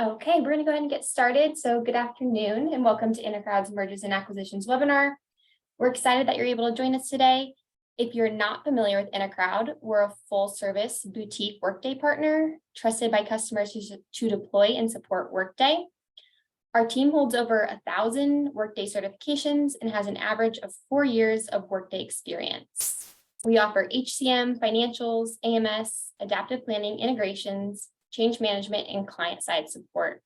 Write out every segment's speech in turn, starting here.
Okay, we're going to go ahead and get started. So good afternoon and welcome to InterCrowd's Mergers and Acquisitions webinar. We're excited that you're able to join us today. If you're not familiar with InterCrowd, we're a full-service boutique Workday partner trusted by customers to deploy and support Workday. Our team holds over 1,000 Workday certifications and has an average of 4 years of Workday experience. We offer HCM, financials, AMS, adaptive planning, integrations, change management, and client-side support.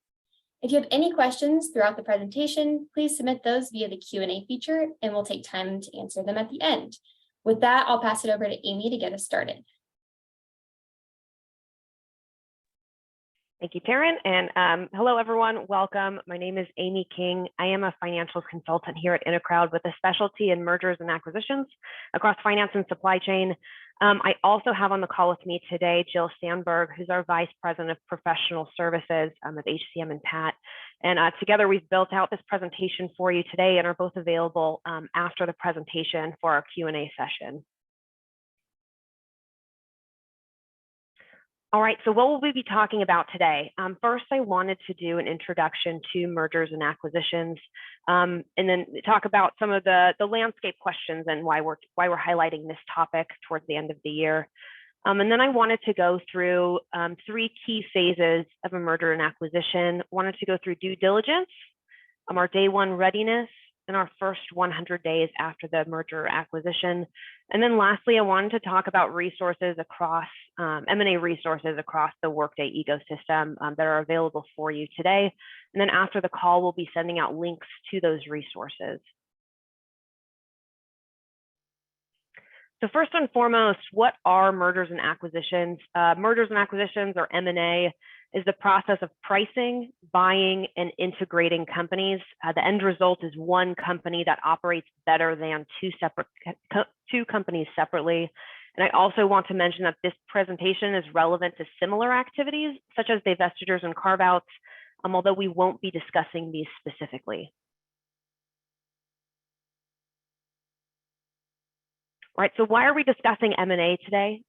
If you have any questions throughout the presentation, please submit those via the Q&A feature, and we'll take time to answer them at the end. With that, I'll pass it over to Amy to get us started. Thank you, Taryn, and hello, everyone. Welcome. My name is Amy King. I am a financials consultant here at InterCrowd with a specialty in mergers and acquisitions across finance and supply chain. I also have on the call with me today Jill Sandberg, who's our Vice President of Professional Services of HCM and PAT. And together we've built out this presentation for you today and are both available after the presentation for our Q&A session. All right, so what will we be talking about today? First, I wanted to do an introduction to mergers and acquisitions, and then talk about some of the landscape questions and why we're highlighting this topic towards the end of the year. And then I wanted to go through 3 key phases of a merger and acquisition. Wanted to go through due diligence, our day 1 readiness, and our first 100 days after the merger or acquisition. And then lastly, I wanted to talk about resources across, M&A resources across the Workday ecosystem that are available for you today. And then after the call, we'll be sending out links to those resources. So first and foremost, what are mergers and acquisitions? Mergers and acquisitions, or M&A, is the process of pricing, buying, and integrating companies. The end result is one company that operates better than two companies separately. And I also want to mention that this presentation is relevant to similar activities, such as divestitures and carve-outs, although we won't be discussing these specifically. Right, so why are we discussing M&A today?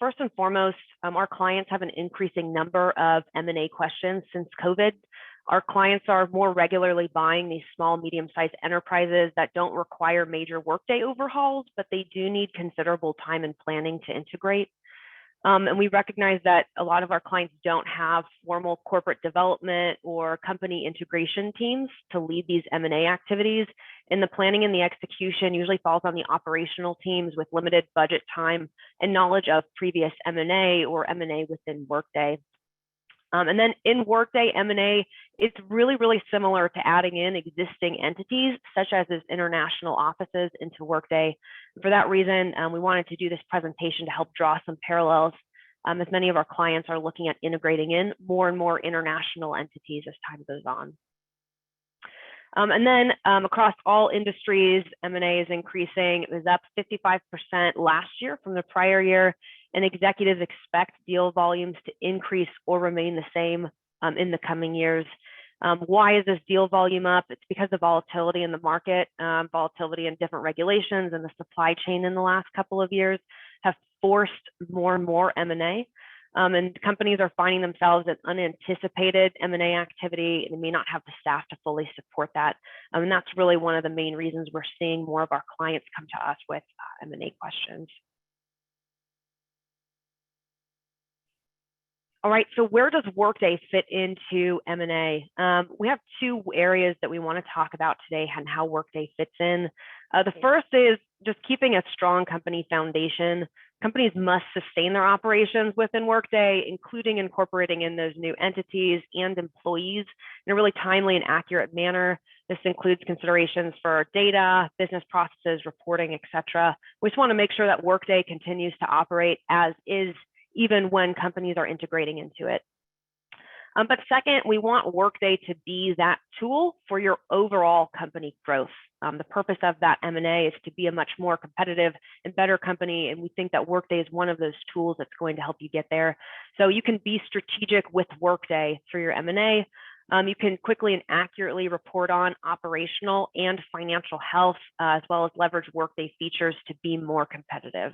First and foremost, our clients have an increasing number of M&A questions since COVID. Our clients are more regularly buying these small, medium-sized enterprises that don't require major Workday overhauls, but they do need considerable time and planning to integrate. And we recognize that a lot of our clients don't have formal corporate development or company integration teams to lead these M&A activities. And the planning and the execution usually falls on the operational teams with limited budget time and knowledge of previous M&A or M&A within Workday. And then in Workday, M&A, it's really similar to adding in existing entities, such as its international offices into Workday. For that reason, we wanted to do this presentation to help draw some parallels, as many of our clients are looking at integrating in more and more international entities as time goes on. And then across all industries, M&A is increasing. It was up 55% last year from the prior year, and executives expect deal volumes to increase or remain the same in the coming years. Why is this deal volume up? It's because of volatility in the market, volatility in different regulations and the supply chain in the last couple of years have forced more and more M&A. And companies are finding themselves in unanticipated M&A activity and may not have the staff to fully support that. And that's really one of the main reasons we're seeing more of our clients come to us with M&A questions. All right, so where does Workday fit into M&A? We have 2 areas that we want to talk about today and how Workday fits in. The first is just keeping a strong company foundation. Companies must sustain their operations within Workday, including incorporating in those new entities and employees in a really timely and accurate manner. This includes considerations for data, business processes, reporting, etc. We just want to make sure that Workday continues to operate as is, even when companies are integrating into it. But second, we want Workday to be that tool for your overall company growth. The purpose of that M&A is to be a much more competitive and better company, and we think that Workday is one of those tools that's going to help you get there. So you can be strategic with Workday through your M&A. You can quickly and accurately report on operational and financial health, as well as leverage Workday features to be more competitive.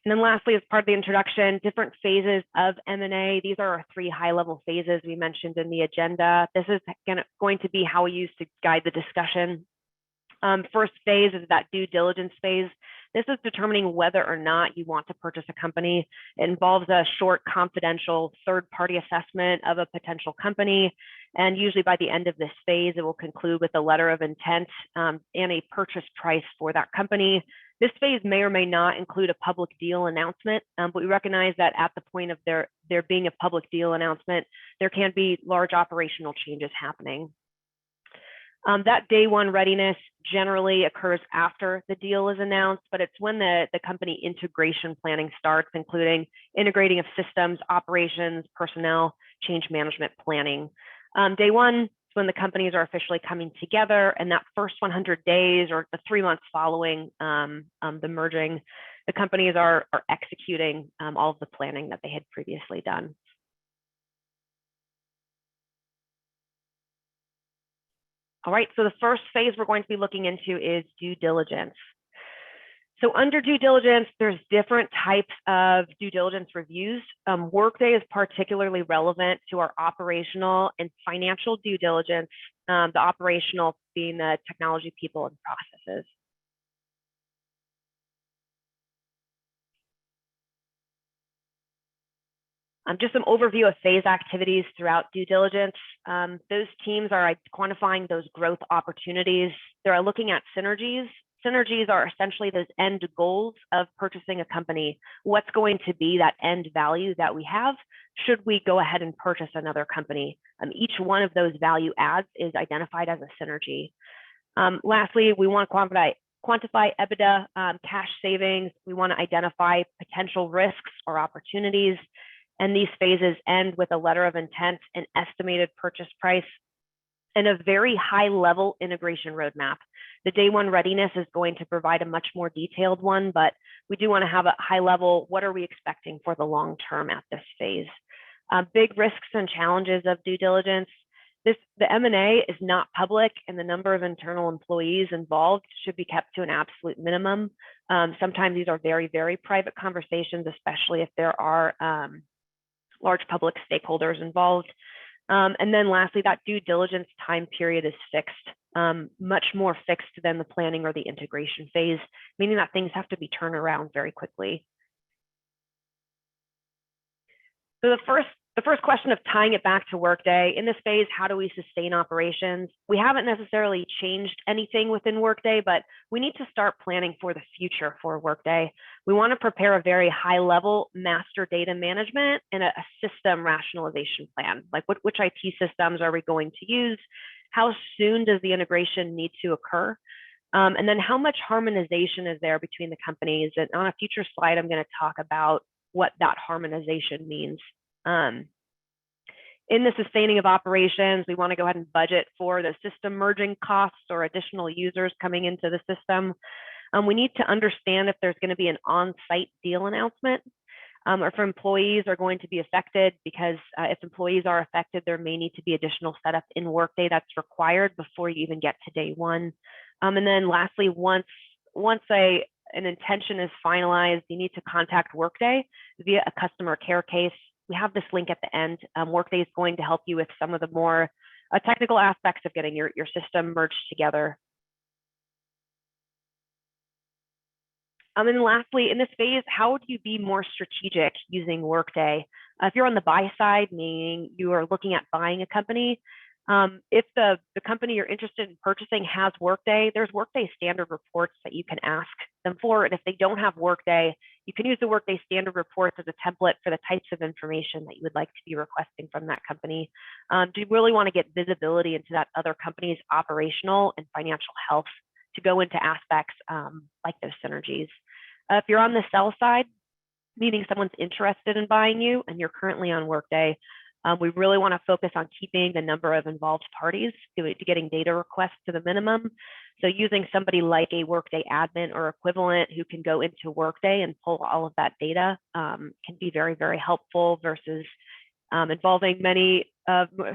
And then lastly, as part of the introduction, different phases of M&A. These are our 3 high-level phases we mentioned in the agenda. This is going to be how we use to guide the discussion. First phase is that due diligence phase. This is determining whether or not you want to purchase a company. It involves a short, confidential, third-party assessment of a potential company. And usually by the end of this phase, it will conclude with a letter of intent and a purchase price for that company. This phase may or may not include a public deal announcement, but we recognize that at the point of there being a public deal announcement, there can be large operational changes happening. That day one readiness generally occurs after the deal is announced, but it's when the company integration planning starts, including integrating of systems, operations, personnel, change management planning. Day one is when the companies are officially coming together, and that first 100 days or the 3 months following the merging, the companies are executing all of the planning that they had previously done. All right, so the first phase we're going to be looking into is due diligence. So under due diligence, there's different types of due diligence reviews. Workday is particularly relevant to our operational and financial due diligence, the operational being the technology, people, and processes. Just some overview of phase activities throughout due diligence. Those teams are quantifying those growth opportunities. They're looking at synergies. Synergies are essentially those end goals of purchasing a company. What's going to be that end value that we have should we go ahead and purchase another company? Each one of those value adds is identified as a synergy. Lastly, we want to quantify EBITDA, cash savings. We want to identify potential risks or opportunities. And these phases end with a letter of intent, an estimated purchase price, and a very high-level integration roadmap. The day one readiness is going to provide a much more detailed one, but we do want to have a high level, what are we expecting for the long term at this phase? Big risks and challenges of due diligence. The M&A is not public, and the number of internal employees involved should be kept to an absolute minimum. Sometimes these are very, very private conversations, especially if there are large public stakeholders involved. And then lastly, that due diligence time period is fixed, much more fixed than the planning or the integration phase, meaning that things have to be turned around very quickly. So the first question of tying it back to Workday, in this phase, how do we sustain operations? We haven't necessarily changed anything within Workday, but we need to start planning for the future for Workday. We want to prepare a very high level master data management and a system rationalization plan. Like which IT systems are we going to use? How soon does the integration need to occur? And then how much harmonization is there between the companies? And on a future slide, I'm going to talk about what that harmonization means. In the sustaining of operations, we want to go ahead and budget for the system merging costs or additional users coming into the system. We need to understand if there's going to be an on-site deal announcement, or if employees are going to be affected, because if employees are affected, there may need to be additional setup in Workday that's required before you even get to day one. And then lastly, once an intention is finalized, you need to contact Workday via a customer care case. We have this link at the end. Workday is going to help you with some of the more technical aspects of getting your system merged together. And then lastly, in this phase, how do you be more strategic using Workday? If you're on the buy side, meaning you are looking at buying a company, if the company you're interested in purchasing has Workday, there's Workday standard reports that you can ask them for. And if they don't have Workday, you can use the Workday standard reports as a template for the types of information that you would like to be requesting from that company. Do you really want to get visibility into that other company's operational and financial health to go into aspects like those synergies? If you're on the sell side, meaning someone's interested in buying you and you're currently on Workday, we really want to focus on keeping the number of involved parties to getting data requests to the minimum. So using somebody like a Workday admin or equivalent who can go into Workday and pull all of that data can be very, very helpful versus involving many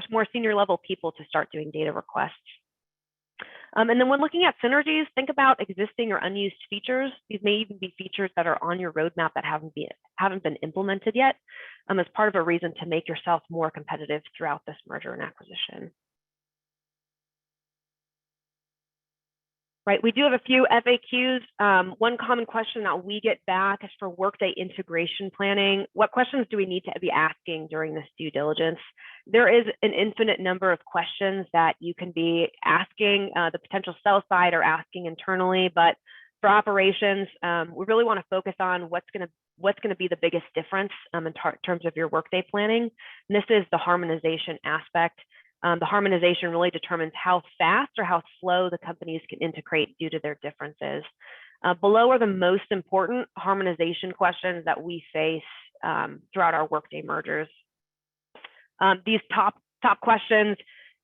more senior level people to start doing data requests. And then when looking at synergies, think about existing or unused features. These may even be features that are on your roadmap that haven't been implemented yet, as part of a reason to make yourself more competitive throughout this merger and acquisition. Right, we do have a few FAQs. One common question that we get back is for Workday integration planning. What questions do we need to be asking during this due diligence? There is an infinite number of questions that you can be asking the potential sell side or asking internally, but for operations, we really want to focus on what's going to be the biggest difference in terms of your Workday planning. And this is the harmonization aspect. The harmonization really determines how fast or how slow the companies can integrate due to their differences. Below are the most important harmonization questions that we face throughout our Workday mergers. These top questions,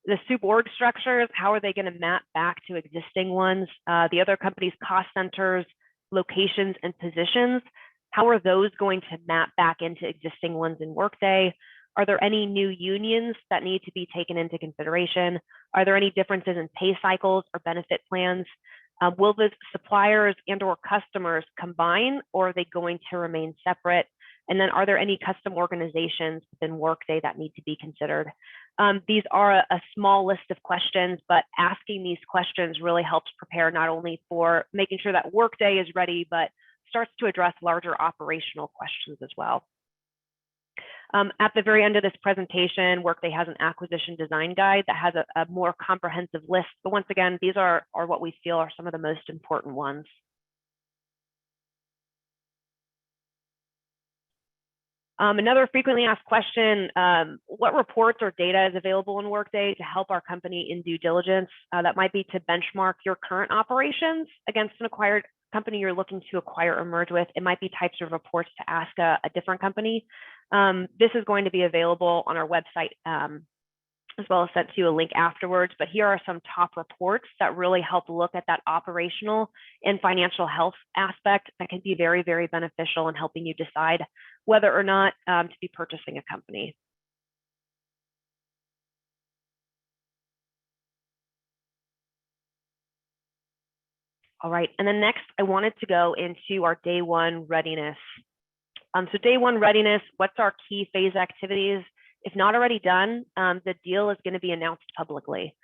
the soup org structures, how are they going to map back to existing ones? The other company's cost centers, locations, and positions, how are those going to map back into existing ones in Workday? Are there any new unions that need to be taken into consideration? Are there any differences in pay cycles or benefit plans? Will the suppliers and or customers combine, or are they going to remain separate? And then are there any custom organizations within Workday that need to be considered? These are a small list of questions, but asking these questions really helps prepare not only for making sure that Workday is ready, but starts to address larger operational questions as well. At the very end of this presentation, Workday has an acquisition design guide that has a more comprehensive list. But once again, these are what we feel are some of the most important ones. Another frequently asked question, what reports or data is available in Workday to help our company in due diligence? That might be to benchmark your current operations against an acquired company you're looking to acquire or merge with. It might be types of reports to ask a different company. This is going to be available on our website as well as sent to you a link afterwards. But here are some top reports that really help look at that operational and financial health aspect that can be very, very beneficial in helping you decide whether or not to be purchasing a company. All right, and then next I wanted to go into our day one readiness. So day one readiness, what's our key phase activities? If not already done, the deal is going to be announced publicly.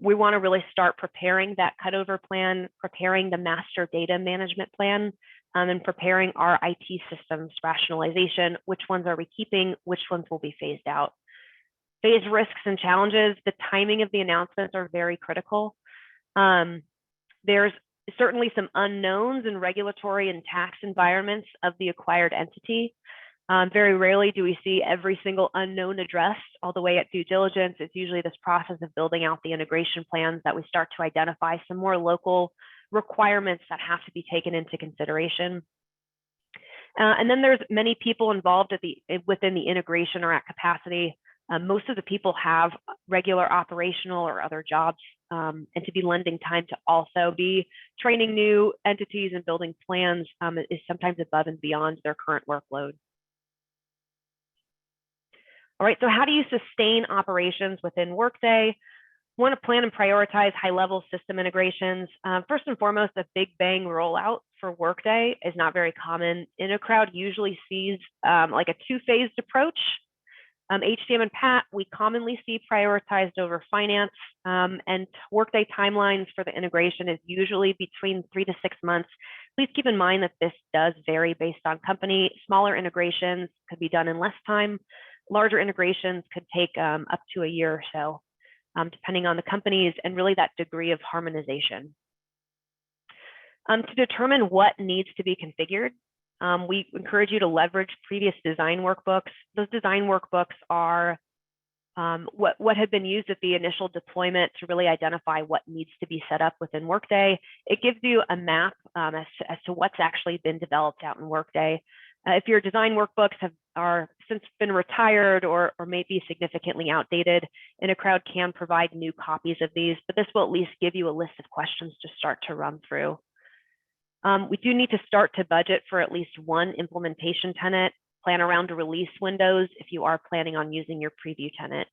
We want to really start preparing that cutover plan, preparing the master data management plan, and preparing our IT systems rationalization. Which ones are we keeping? Which ones will be phased out? Phase risks and challenges, the timing of the announcements are very critical. There's certainly some unknowns in regulatory and tax environments of the acquired entity. Very rarely do we see every single unknown addressed all the way at due diligence. It's usually this process of building out the integration plans that we start to identify some more local requirements that have to be taken into consideration. And then there's many people involved within the integration or at capacity. Most of the people have regular operational or other jobs, and to be lending time to also be training new entities and building plans is sometimes above and beyond their current workload. All right, so how do you sustain operations within Workday? Want to plan and prioritize high-level system integrations. First and foremost, a big bang rollout for Workday is not very common. InterCrowd usually sees like a two-phased approach. HCM and PAT, we commonly see prioritized over finance, and Workday timelines for the integration is usually between 3 to 6 months. Please keep in mind that this does vary based on company. Smaller integrations could be done in less time. Larger integrations could take up to a year or so, depending on the companies and really that degree of harmonization. To determine what needs to be configured, we encourage you to leverage previous design workbooks. Those design workbooks are what had been used at the initial deployment to really identify what needs to be set up within Workday. It gives you a map as to what's actually been developed out in Workday. If your design workbooks are since been retired or may be significantly outdated, InterCrowd can provide new copies of these, but this will at least give you a list of questions to start to run through. We do need to start to budget for at least one implementation tenant, plan around release windows if you are planning on using your preview tenant.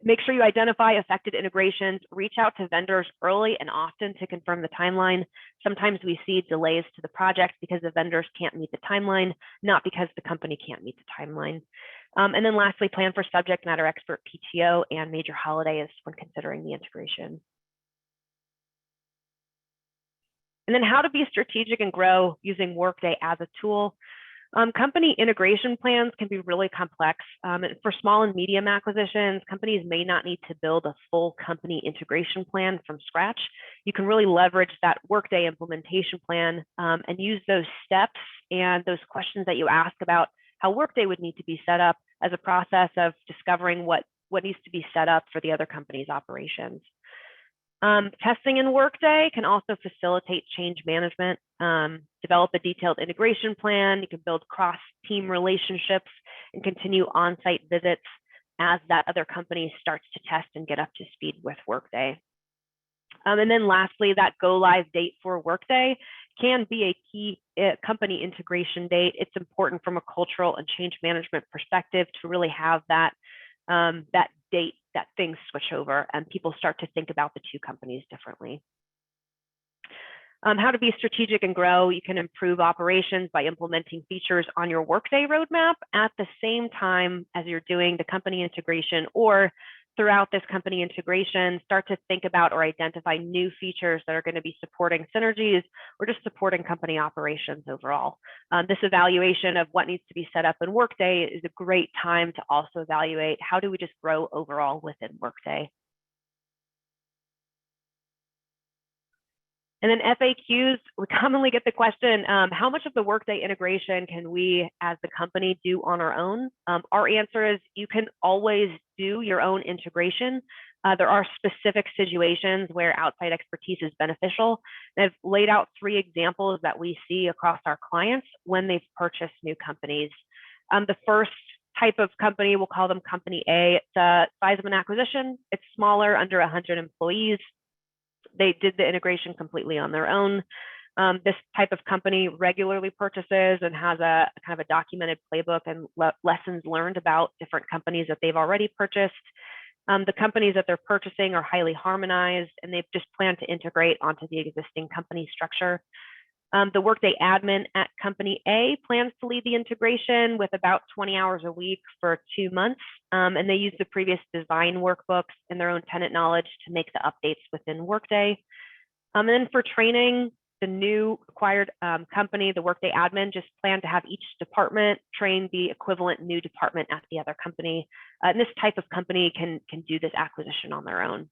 Make sure you identify affected integrations, reach out to vendors early and often to confirm the timeline. Sometimes we see delays to the project because the vendors can't meet the timeline, not because the company can't meet the timeline. And then lastly, plan for subject matter expert PTO and major holidays when considering the integration. And then how to be strategic and grow using Workday as a tool. Company integration plans can be really complex. And for small and medium acquisitions, companies may not need to build a full company integration plan from scratch. You can really leverage that Workday implementation plan and use those steps and those questions that you ask about how Workday would need to be set up as a process of discovering what needs to be set up for the other company's operations. Testing in Workday can also facilitate change management, develop a detailed integration plan. You can build cross-team relationships and continue on-site visits as that other company starts to test and get up to speed with Workday. And then lastly, that go live date for Workday can be a key company integration date. It's important from a cultural and change management perspective to really have that date that things switch over and people start to think about the two companies differently. How to be strategic and grow. You can improve operations by implementing features on your Workday roadmap at the same time as you're doing the company integration, or throughout this company integration, start to think about or identify new features that are going to be supporting synergies or just supporting company operations overall. This evaluation of what needs to be set up in Workday is a great time to also evaluate how do we just grow overall within Workday. And then FAQs, we commonly get the question, how much of the Workday integration can we as the company do on our own? Our answer is you can always do your own integration. There are specific situations where outside expertise is beneficial. And I've laid out 3 examples that we see across our clients when they've purchased new companies. The first type of company, we'll call them Company A. It's the size of an acquisition. It's smaller, under 100 employees. They did the integration completely on their own. This type of company regularly purchases and has a kind of a documented playbook and lessons learned about different companies that they've already purchased. The companies that they're purchasing are highly harmonized and they've just planned to integrate onto the existing company structure. The Workday admin at Company A plans to lead the integration with about 20 hours a week for 2 months. And they use the previous design workbooks and their own tenant knowledge to make the updates within Workday. And then for training, the new acquired company, the Workday admin, just plan to have each department train the equivalent new department at the other company. And this type of company can do this acquisition on their own.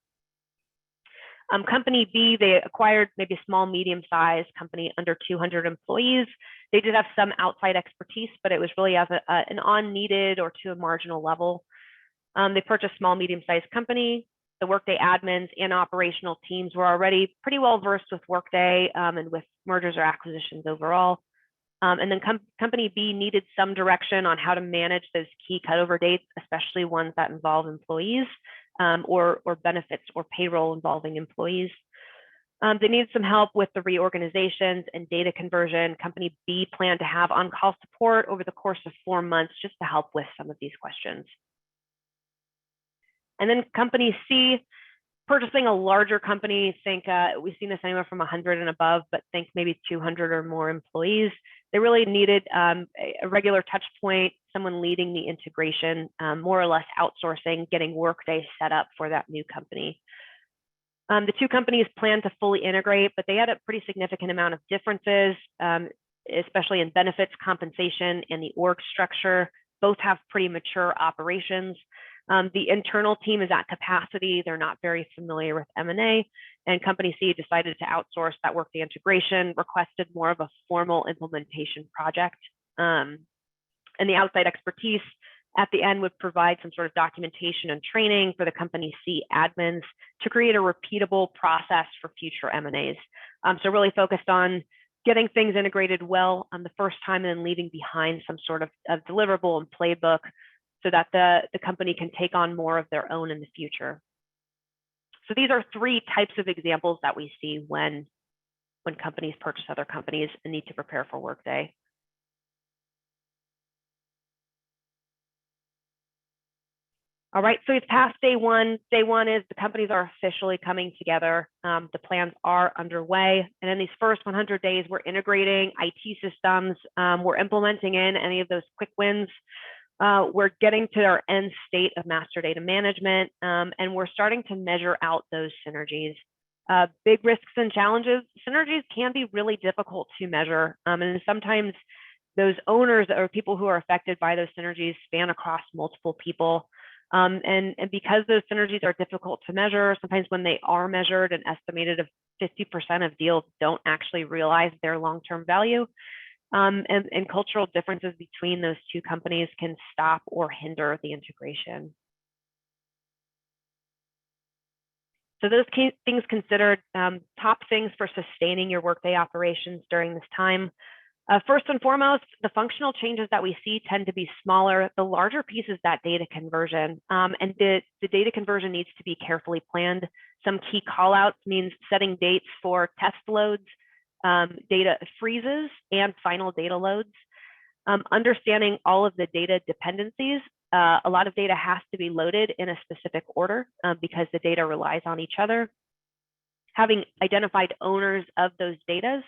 Company B, they acquired maybe a small, medium-sized company under 200 employees. They did have some outside expertise, but it was really as an on-needed or to a marginal level. They purchased small, medium-sized company. The Workday admins and operational teams were already pretty well versed with Workday and with mergers or acquisitions overall. And then Company B needed some direction on how to manage those key cutover dates, especially ones that involve employees. Or benefits or payroll involving employees. They need some help with the reorganizations and data conversion. Company B planned to have on-call support over the course of 4 months just to help with some of these questions. And then Company C, purchasing a larger company, think we've seen this anywhere from 100 and above, but think maybe 200 or more employees. They really needed a regular touch point, someone leading the integration, more or less outsourcing, getting Workday set up for that new company. The 2 companies planned to fully integrate, but they had a pretty significant amount of differences, especially in benefits, compensation, and the org structure. Both have pretty mature operations. The internal team is at capacity. They're not very familiar with M&A, and Company C decided to outsource that Workday integration, requested more of a formal implementation project. And the outside expertise at the end would provide some sort of documentation and training for the Company C admins to create a repeatable process for future M&As. So really focused on getting things integrated well on the first time and then leaving behind some sort of deliverable and playbook so that the company can take on more of their own in the future. So these are 3 types of examples that we see when companies purchase other companies and need to prepare for Workday. All right, so we've passed day one. Day one is the companies are officially coming together. The plans are underway. And in these first 100 days, we're integrating IT systems. We're implementing in any of those quick wins. We're getting to our end state of master data management, and we're starting to measure out those synergies. Big risks and challenges. Synergies can be really difficult to measure. And sometimes those owners or people who are affected by those synergies span across multiple people. And because those synergies are difficult to measure, sometimes when they are measured, an estimated of 50% of deals don't actually realize their long-term value. And cultural differences between those two companies can stop or hinder the integration. So those key things considered, top things for sustaining your Workday operations during this time. First and foremost, the functional changes that we see tend to be smaller. The larger piece is that data conversion, and the data conversion needs to be carefully planned. Some key callouts means setting dates for test loads, data freezes, and final data loads. Understanding all of the data dependencies. A lot of data has to be loaded in a specific order because the data relies on each other. Having identified owners of those data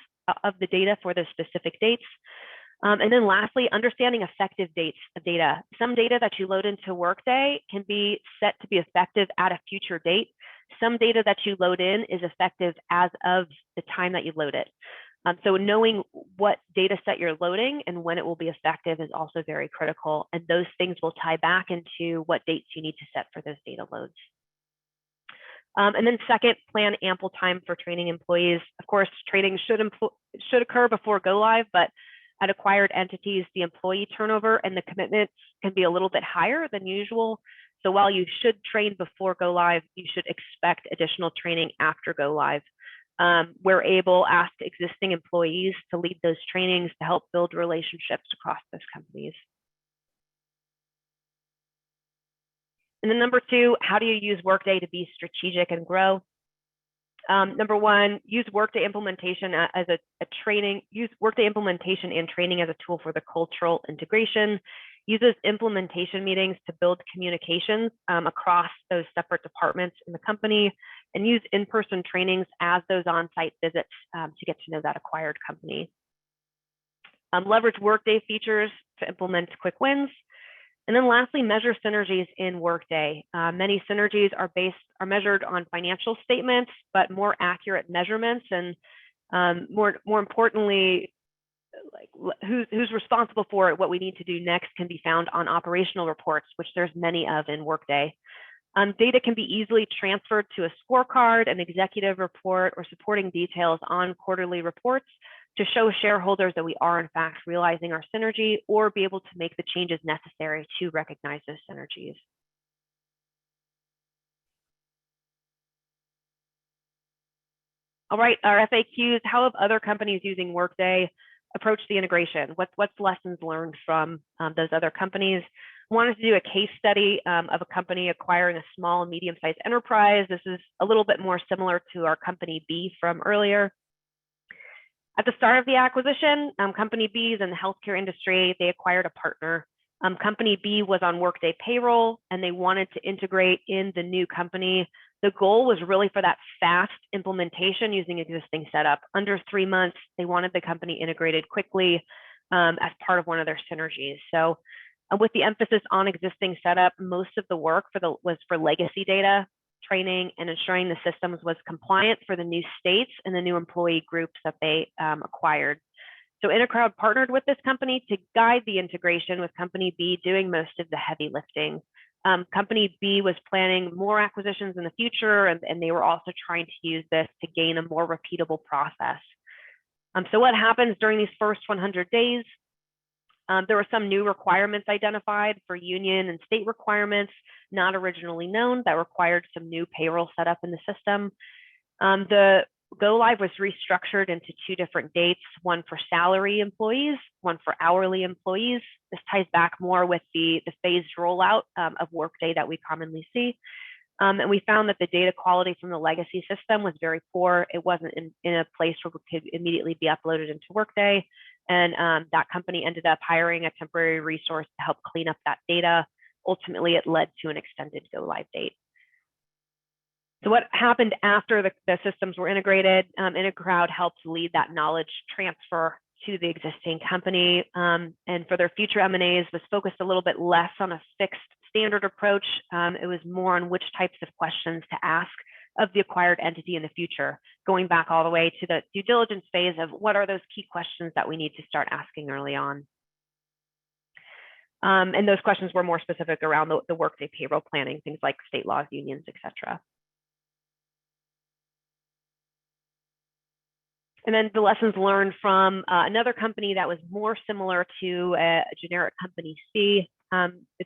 for those specific dates. And then lastly, understanding effective dates of data. Some data that you load into Workday can be set to be effective at a future date. Some data that you load in is effective as of the time that you load it. So knowing what data set you're loading and when it will be effective is also very critical. And those things will tie back into what dates you need to set for those data loads. And then second, plan ample time for training employees. Of course, training should occur before go live, but at acquired entities, the employee turnover and the commitments can be a little bit higher than usual. So while you should train before go live, you should expect additional training after go live. Where able, ask existing employees to lead those trainings to help build relationships across those companies. And then number two, how do you use Workday to be strategic and grow? Number one, use Workday implementation as use Workday implementation and training as a tool for the cultural integration. Use those implementation meetings to build communications across those separate departments in the company, and use in-person trainings as those on-site visits to get to know that acquired company. Leverage Workday features to implement quick wins. And then lastly, measure synergies in Workday. Many synergies are measured on financial statements, but more accurate measurements and more importantly, like who's responsible for it, what we need to do next can be found on operational reports, which there's many of in Workday. Data can be easily transferred to a scorecard, an executive report, or supporting details on quarterly reports to show shareholders that we are in fact realizing our synergy or be able to make the changes necessary to recognize those synergies. All right, our FAQs, how have other companies using Workday approached the integration? What's lessons learned from those other companies? Wanted to do a case study of a company acquiring a small and medium-sized enterprise. This is a little bit more similar to our company B from earlier. At the start of the acquisition, company B is in the healthcare industry. They acquired a partner. Company B was on Workday payroll, and they wanted to integrate in the new company. The goal was really for that fast implementation using existing setup. Under 3 months, they wanted the company integrated quickly as part of one of their synergies. So with the emphasis on existing setup, most of the work was for legacy data, training, and ensuring the systems was compliant for the new states and the new employee groups that they acquired. So InterCrowd partnered with this company to guide the integration, with Company B doing most of the heavy lifting. Company B was planning more acquisitions in the future, and they were also trying to use this to gain a more repeatable process. So what happens during these first 100 days? There were some new requirements identified for union and state requirements, not originally known, that required some new payroll setup in the system. The go live was restructured into 2 different dates, one for salary employees, one for hourly employees. This ties back more with the phased rollout of Workday that we commonly see. And we found that the data quality from the legacy system was very poor. It wasn't in a place where it could immediately be uploaded into Workday. And that company ended up hiring a temporary resource to help clean up that data. ultimately, it led to an extended go live date. So what happened after the systems were integrated? InterCrowd helped lead that knowledge transfer to the existing company, and for their future M&As was focused a little bit less on a fixed standard approach. It was more on which types of questions to ask of the acquired entity in the future, going back all the way to the due diligence phase of what are those key questions that we need to start asking early on. And those questions were more specific around the Workday payroll planning, things like state laws, unions, et cetera. And then the lessons learned from another company that was more similar to a generic company C.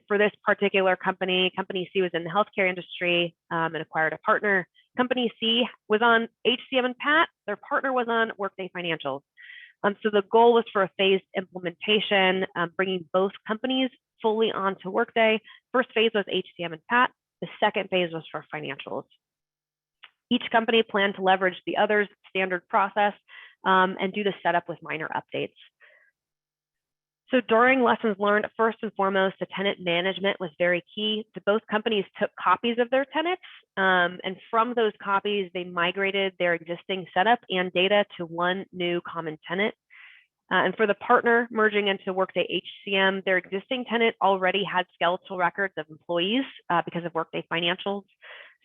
For this particular company, company C was in the healthcare industry and acquired a partner. Company C was on HCM and PAT. Their partner was on Workday Financials. So the goal was for a phased implementation, bringing both companies fully onto Workday. First phase was HCM and PAT. The second phase was for financials. Each company planned to leverage the other's standard process and do the setup with minor updates. So during lessons learned, first and foremost, the tenant management was very key. Both companies took copies of their tenants, and from those copies, they migrated their existing setup and data to one new common tenant. And for the partner merging into Workday HCM, their existing tenant already had skeletal records of employees because of Workday Financials.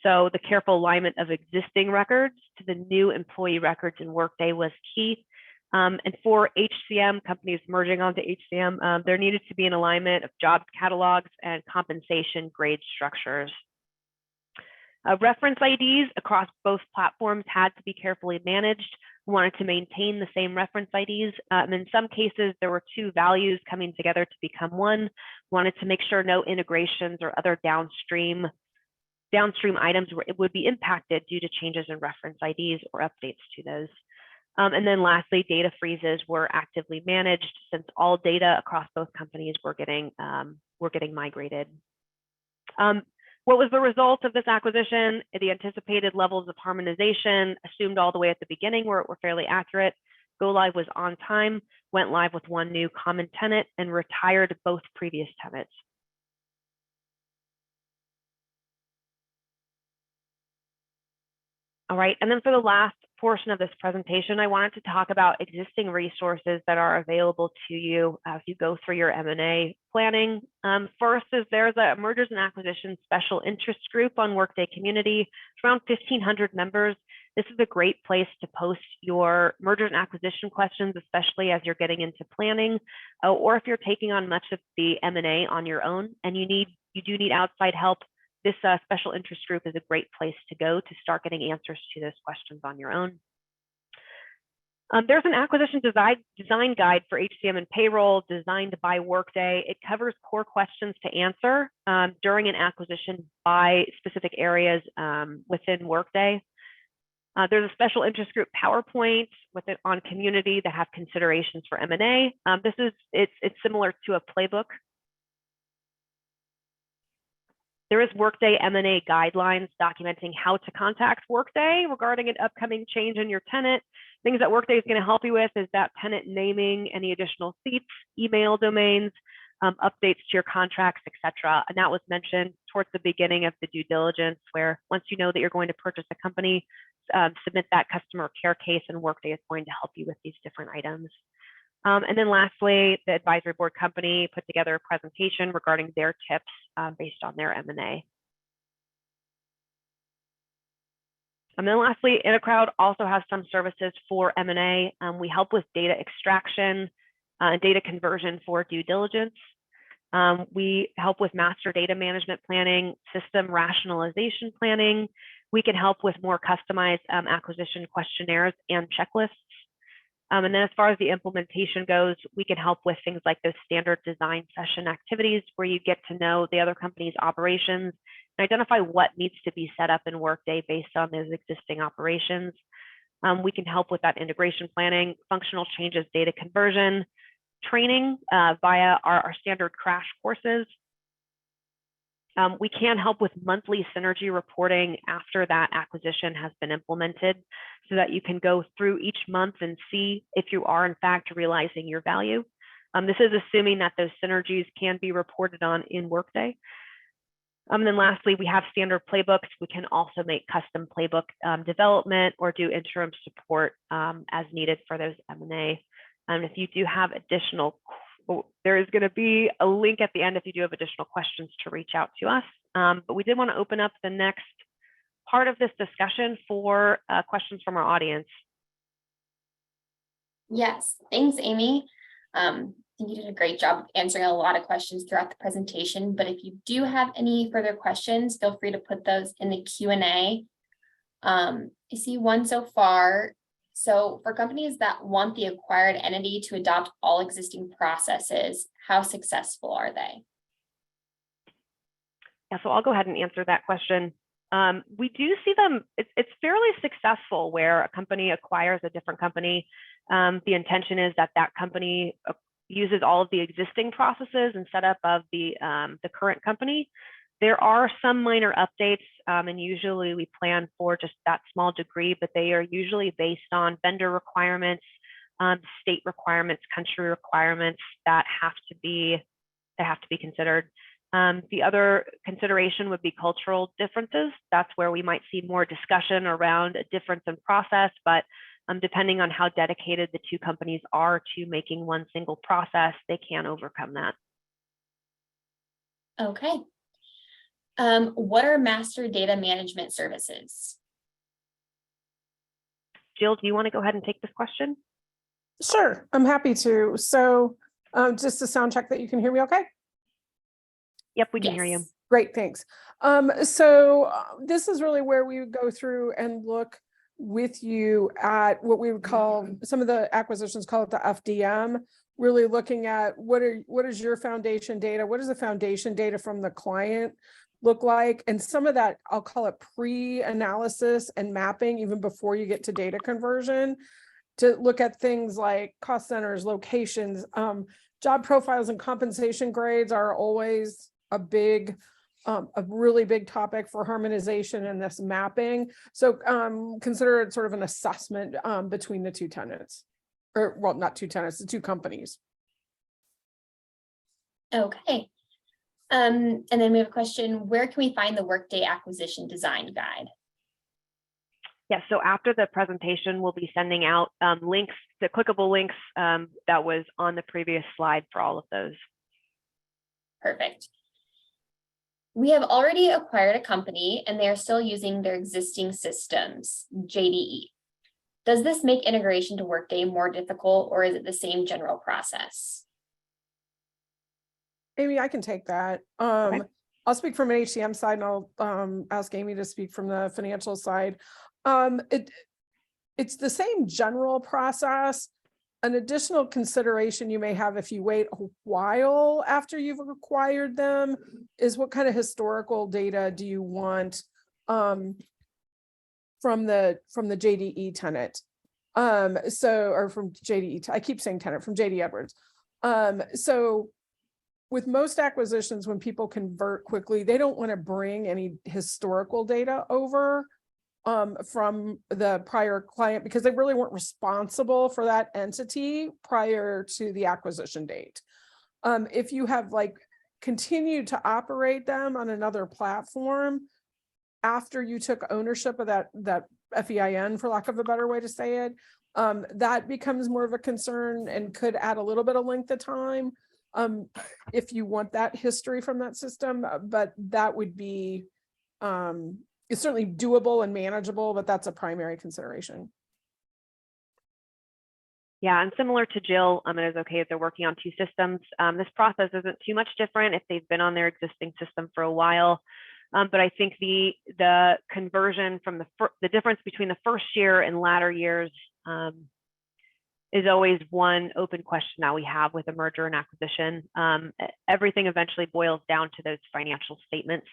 So the careful alignment of existing records to the new employee records in Workday was key. And for HCM companies merging onto HCM, there needed to be an alignment of job catalogs and compensation grade structures. Reference IDs across both platforms had to be carefully managed. We wanted to maintain the same reference IDs. And in some cases, there were two values coming together to become one. Wanted to make sure no integrations or other downstream items would be impacted due to changes in reference IDs or updates to those. And then lastly, data freezes were actively managed since all data across both companies were getting migrated. What was the result of this acquisition? The anticipated levels of harmonization assumed all the way at the beginning were fairly accurate. Go live was on time, went live with one new common tenant, and retired both previous tenants. All right, and then for the last portion of this presentation, I wanted to talk about existing resources that are available to you as you go through your M&A planning. First is there's a mergers and acquisitions special interest group on Workday Community. It's around 1,500 members. This is a great place to post your mergers and acquisition questions, especially as you're getting into planning, or if you're taking on much of the M&A on your own and you do need outside help. This special interest group is a great place to go to start getting answers to those questions on your own. There's an acquisition design guide for HCM and payroll designed by Workday. It covers core questions to answer during an acquisition by specific areas within Workday. There's a special interest group PowerPoint on community that have considerations for M&A. It's similar to a playbook. There is Workday M&A guidelines documenting how to contact Workday regarding an upcoming change in your tenant. Things that Workday is going to help you with is that tenant naming, any additional seats, email domains, updates to your contracts, etc. And that was mentioned towards the beginning of the due diligence, where once you know that you're going to purchase a company, submit that customer care case, and Workday is going to help you with these different items. And then lastly, the advisory board company put together a presentation regarding their tips based on their M&A. And then lastly, InterCrowd also has some services for M&A. We help with data extraction and data conversion for due diligence. We help with master data management planning, system rationalization planning. We can help with more customized acquisition questionnaires and checklists. And then as far as the implementation goes, we can help with things like those standard design session activities where you get to know the other company's operations and identify what needs to be set up in Workday based on those existing operations. We can help with that integration planning, functional changes, data conversion, training via our standard crash courses. We can help with monthly synergy reporting after that acquisition has been implemented so that you can go through each month and see if you are in fact realizing your value. This is assuming that those synergies can be reported on in Workday. And then lastly, we have standard playbooks. We can also make custom playbook development or do interim support as needed for those M&A. And if you do have additional, there is going to be a link at the end if you do have additional questions to reach out to us. But we did want to open up the next part of this discussion for questions from our audience. Yes, thanks, Amy. I think you did a great job of answering a lot of questions throughout the presentation, but if you do have any further questions, feel free to put those in the Q&A. I see one so far. So for companies that want the acquired entity to adopt all existing processes, how successful are they? Yeah, so I'll go ahead and answer that question. We do see them, it's fairly successful where a company acquires a different company. The intention is that that company uses all of the existing processes and setup of the current company. There are some minor updates, and usually we plan for just that small degree, but they are usually based on vendor requirements, state requirements, country requirements that have to be considered. The other consideration would be cultural differences. That's where we might see more discussion around a difference in process, but depending on how dedicated the two companies are to making one single process, they can overcome that. Okay. What are master data management services? Jill, do you want to go ahead and take this question? Sure, I'm happy to. So just to sound check that you can hear me okay? Yep, we can hear you. Great, thanks. So this is really where we would go through and look with you at what we would call, some of the acquisitions call it the FDM, really looking at what is your foundation data, what is the foundation data from the client look like, and some of that I'll call it pre-analysis and mapping even before you get to data conversion, to look at things like cost centers, locations, job profiles and compensation grades are always a really big topic for harmonization and this mapping. So consider it sort of an assessment between the two tenants, or well, not two tenants, the two companies. Okay. And then we have a question, where can we find the Workday acquisition design guide? Yes, so after the presentation, we'll be sending out links, the clickable links that was on the previous slide for all of those. Perfect. We have already acquired a company and they are still using their existing systems, JDE. Does this make integration to Workday more difficult, or is it the same general process? Amy, I can take that. Okay. I'll speak from an HCM side and I'll ask Amy to speak from the financial side. It's the same general process. An additional consideration you may have if you wait a while after you've acquired them is what kind of historical data do you want from the JDE tenant? Or from JDE, I keep saying tenant, from JD Edwards. So with most acquisitions, when people convert quickly, they don't want to bring any historical data over from the prior client because they really weren't responsible for that entity prior to the acquisition date. If you have continued to operate them on another platform after you took ownership of that FEIN, for lack of a better way to say it, that becomes more of a concern and could add a little bit of length of time if you want that history from that system, but that would be it's certainly doable and manageable, but that's a primary consideration. Yeah, and similar to Jill, it is okay if they're working on two systems. This process isn't too much different if they've been on their existing system for a while. But I think the conversion from the difference between the first year and latter years is always one open question that we have with a merger and acquisition. Everything eventually boils down to those financial statements.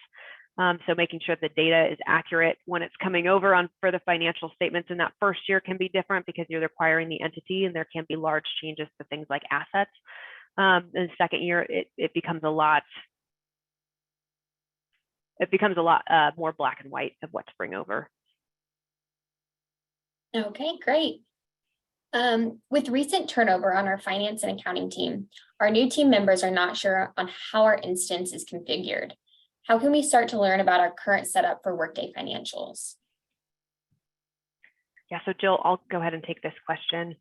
So making sure the data is accurate when it's coming over for the financial statements in that first year can be different because you're acquiring the entity and there can be large changes to things like assets. In the second year, it becomes a lot more black and white of what to bring over. Okay, great. With recent turnover on our finance and accounting team, our new team members are not sure on how our instance is configured. How can we start to learn about our current setup for Workday financials? Yeah, so Jill, I'll go ahead and take this question.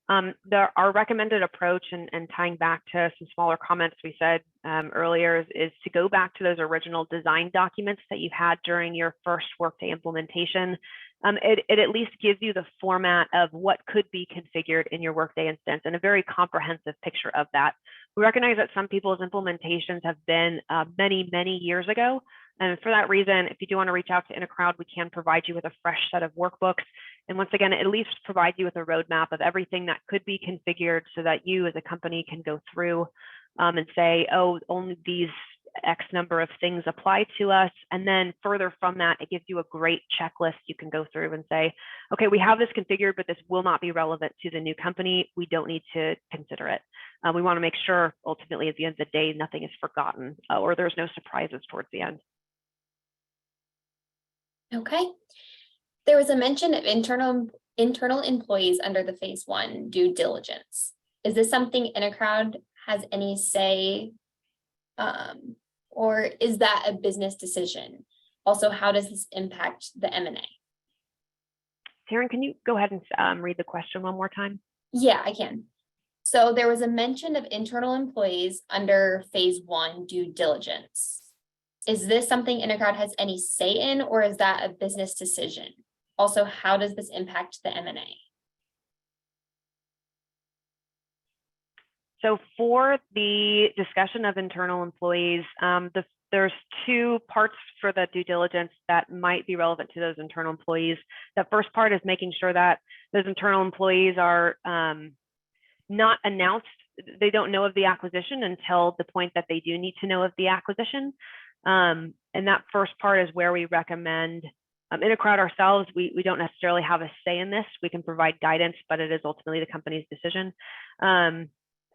Our recommended approach, and tying back to some smaller comments we said earlier, is to go back to those original design documents that you had during your first Workday implementation. It at least gives you the format of what could be configured in your Workday instance and a very comprehensive picture of that. We recognize that some people's implementations have been many, many years ago. And for that reason, if you do want to reach out to InterCrowd, we can provide you with a fresh set of workbooks. And once again, it at least provides you with a roadmap of everything that could be configured so that you as a company can go through and say, oh, only these X number of things apply to us. And then further from that, it gives you a great checklist you can go through and say, okay, we have this configured, but this will not be relevant to the new company. We don't need to consider it. We want to make sure ultimately at the end of the day, nothing is forgotten or there's no surprises towards the end. Okay. There was a mention of internal employees under the phase 1 due diligence. Is this something InterCrowd has any say, or is that a business decision? Also, how does this impact the M&A? Taryn, can you go ahead and read the question one more time? Yeah, I can. So there was a mention of internal employees under phase 1 due diligence. Is this something InterCrowd has any say in, or is that a business decision? Also, how does this impact the M&A? So for the discussion of internal employees, there's two parts for the due diligence that might be relevant to those internal employees. The first part is making sure that those internal employees are not announced. They don't know of the acquisition until the point that they do need to know of the acquisition. And that first part is where we recommend InterCrowd ourselves. We don't necessarily have a say in this. We can provide guidance, but it is ultimately the company's decision.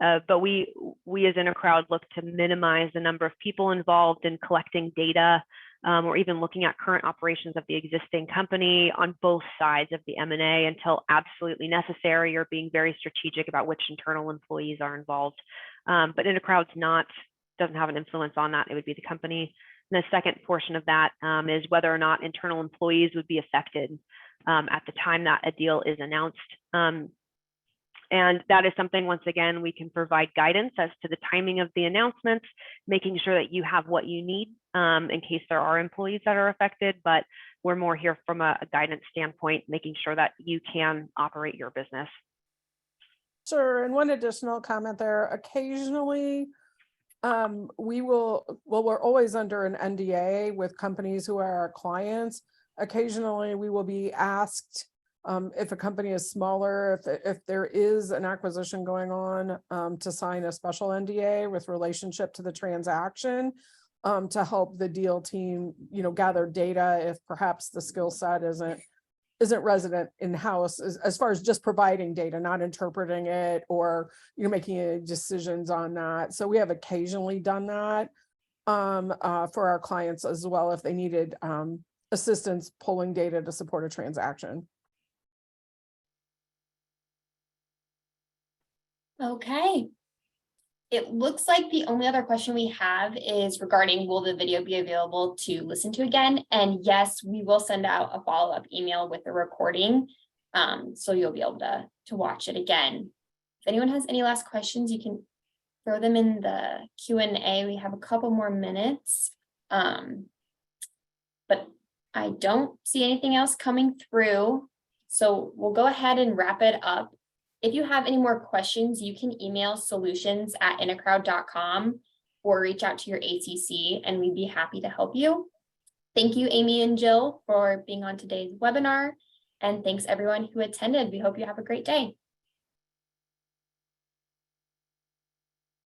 But we as InterCrowd look to minimize the number of people involved in collecting data or even looking at current operations of the existing company on both sides of the M&A until absolutely necessary, or being very strategic about which internal employees are involved. But InterCrowd's doesn't have an influence on that. It would be the company. And the second portion of that is whether or not internal employees would be affected at the time that a deal is announced. And that is something, once again, we can provide guidance as to the timing of the announcements, making sure that you have what you need in case there are employees that are affected. But we're more here from a guidance standpoint, making sure that you can operate your business. Sure. And one additional comment there, occasionally, we're always under an NDA with companies who are our clients. Occasionally we will be asked if a company is smaller, if there is an acquisition going on, to sign a special NDA with relationship to the transaction, to help the deal team, gather data if perhaps the skill set isn't resident in-house as far as just providing data, not interpreting it or making any decisions on that. So we have occasionally done that for our clients as well if they needed assistance pulling data to support a transaction. Okay. It looks like the only other question we have is regarding, will the video be available to listen to again? And yes, we will send out a follow-up email with the recording. So you'll be able to watch it again. If anyone has any last questions, you can throw them in the Q&A. We have a couple more minutes. But I don't see anything else coming through. So we'll go ahead and wrap it up. If you have any more questions, you can email solutions@intercrowd.com or reach out to your ACC and we'd be happy to help you. Thank you, Amy and Jill, for being on today's webinar. And thanks everyone who attended. We hope you have a great day.